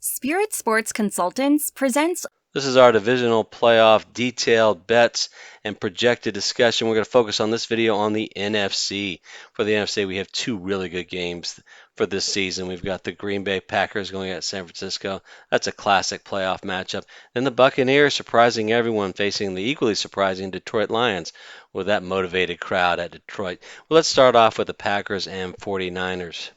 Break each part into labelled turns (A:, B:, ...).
A: Spirit Sports Consultants presents.
B: This is our divisional playoff detailed bets and projected discussion. We're going to focus on this video on the NFC. For the NFC, we have two really good games for this season. We've got the Green Bay Packers going at San Francisco. That's a classic playoff matchup. Then the Buccaneers surprising everyone, facing the equally surprising Detroit Lions with that motivated crowd at Detroit. Well, let's start off with the Packers and 49ers.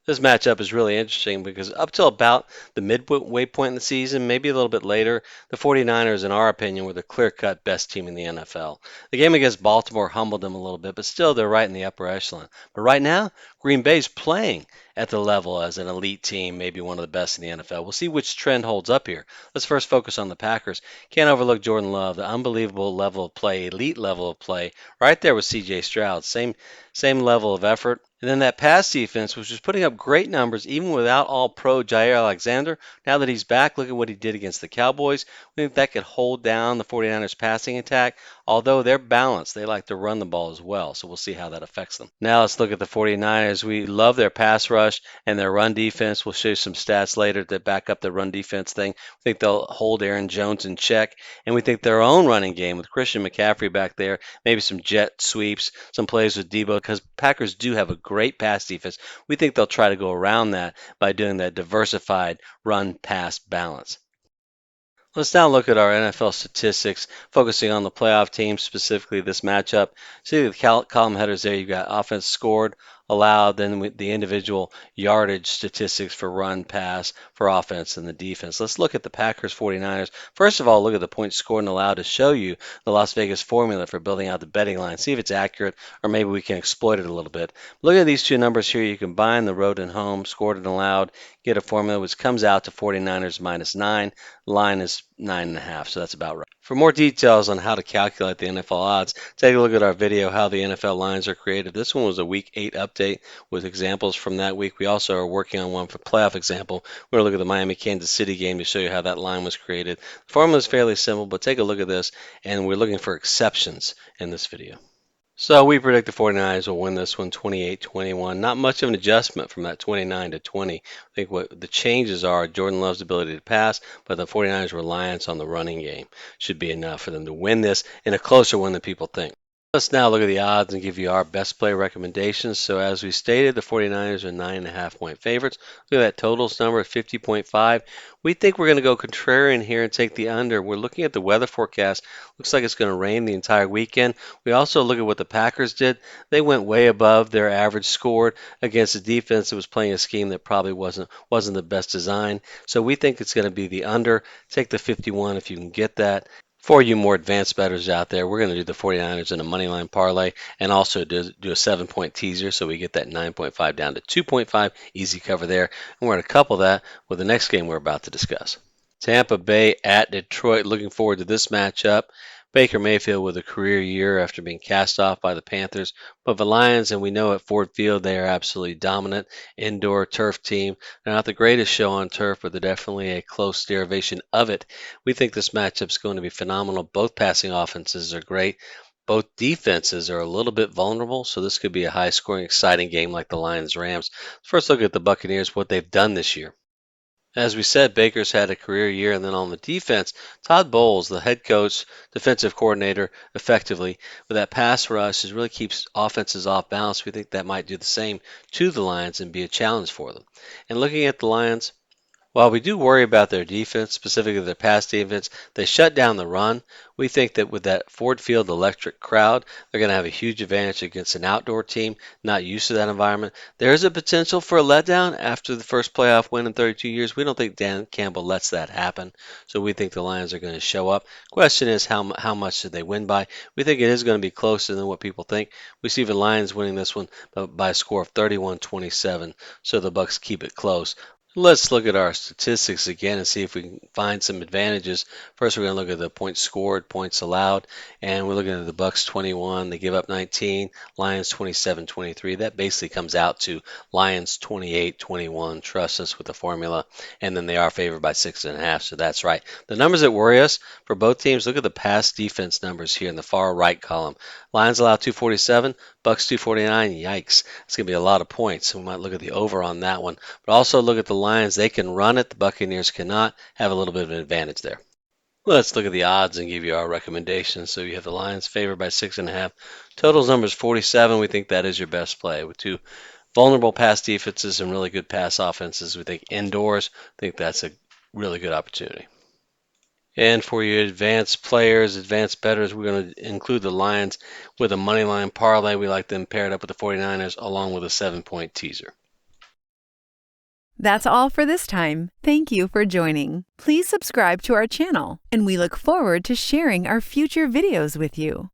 B: This matchup is really interesting because up till about the midway point in the season, maybe a little bit later, the 49ers, in our opinion, were the clear-cut best team in the NFL. The game against Baltimore humbled them a little bit, but still they're right in the upper echelon. But right now, Green Bay's playing at the level as an elite team, maybe one of the best in the NFL. We'll see which trend holds up here. Let's first focus on the Packers. Can't overlook Jordan Love, the unbelievable level of play, elite level of play, right there with C.J. Stroud. Same level of effort. And then that pass defense, which was putting up great numbers even without all-pro Jair Alexander. Now that he's back, look at what he did against the Cowboys. We think that could hold down the 49ers passing attack, although they're balanced. They like to run the ball as well, so we'll see how that affects them. Now let's look at the 49ers. We love their pass rush and their run defense. We'll show you some stats later that back up the run defense thing. We think they'll hold Aaron Jones in check, and we think their own running game with Christian McCaffrey back there, maybe some jet sweeps, some plays with Debo, because Packers do have a great pass defense. We think they'll try to go around that by doing that diversified run-pass balance. Let's now look at our NFL statistics, focusing on the playoff teams, specifically this matchup. See the column headers there. You've got offense scored, allowed, then the individual yardage statistics for run, pass, for offense, and the defense. Let's look at the Packers 49ers. First of all, look at the points scored and allowed to show you the Las Vegas formula for building out the betting line. See if it's accurate, or maybe we can exploit it a little bit. Look at these two numbers here. You combine the road and home, scored and allowed, get a formula which comes out to 49ers -9. Line is 9.5, so that's about right. For more details on how to calculate the NFL odds, take a look at our video, How the NFL Lines Are Created. This one was a Week 8 update with examples from that week. We also are working on one for playoff example. We're going to look at the Miami-Kansas City game to show you how that line was created. The formula is fairly simple, but take a look at this, and we're looking for exceptions in this video. So we predict the 49ers will win this one 28-21. Not much of an adjustment from that 29-20. I think what the changes are Jordan Love's ability to pass, but the 49ers' reliance on the running game should be enough for them to win this in a closer one than people think. Let's now look at the odds and give you our best play recommendations. So as we stated, the 49ers are 9.5-point favorites. Look at that totals number of 50.5. We think we're going to go contrarian here and take the under. We're looking at the weather forecast. Looks like it's going to rain the entire weekend. We also look at what the Packers did. They went way above their average scored against a defense that was playing a scheme that probably wasn't the best design. So we think it's going to be the under. Take the 51 if you can get that. For you more advanced bettors out there, we're going to do the 49ers in a money line parlay and also do a 7-point teaser so we get that 9.5 down to 2.5. Easy cover there. And we're going to couple that with the next game we're about to discuss. Tampa Bay at Detroit. Looking forward to this matchup. Baker Mayfield with a career year after being cast off by the Panthers. But the Lions, and we know at Ford Field, they are absolutely dominant. Indoor turf team. They're not the greatest show on turf, but they're definitely a close derivation of it. We think this matchup is going to be phenomenal. Both passing offenses are great. Both defenses are a little bit vulnerable, so this could be a high-scoring, exciting game like the Lions-Rams. First look at the Buccaneers, what they've done this year. As we said, Baker's had a career year, and then on the defense, Todd Bowles, the head coach, defensive coordinator, effectively, with that pass rush, really keeps offenses off balance. We think that might do the same to the Lions and be a challenge for them. And looking at the Lions, while we do worry about their defense, specifically their pass defense, they shut down the run. We think that with that Ford Field electric crowd, they're going to have a huge advantage against an outdoor team not used to that environment. There is a potential for a letdown after the first playoff win in 32 years. We don't think Dan Campbell lets that happen, so we think the Lions are going to show up. Question is how much did they win by? We think it is going to be closer than what people think. We see the Lions winning this one by a score of 31-27, so the Bucs keep it close. Let's look at our statistics again and see if we can find some advantages. First, we're going to look at the points scored, points allowed, and we're looking at the Bucs 21. They give up 19, Lions 27-23. That basically comes out to Lions 28-21. Trust us with the formula, and then they are favored by 6.5, so that's right. The numbers that worry us for both teams, look at the pass defense numbers here in the far right column. Lions allow 247, Bucs 249, yikes. It's going to be a lot of points. So we might look at the over on that one. But also look at the Lions. They can run it. The Buccaneers cannot. Have a little bit of an advantage there. Let's look at the odds and give you our recommendations. So you have the Lions favored by 6.5. Totals numbers 47. We think that is your best play. With two vulnerable pass defenses and really good pass offenses, we think indoors. I think that's a really good opportunity. And for your advanced players, advanced bettors, we're going to include the Lions with a money line parlay. We like them paired up with the 49ers along with a 7-point teaser.
C: That's all for this time. Thank you for joining. Please subscribe to our channel, and we look forward to sharing our future videos with you.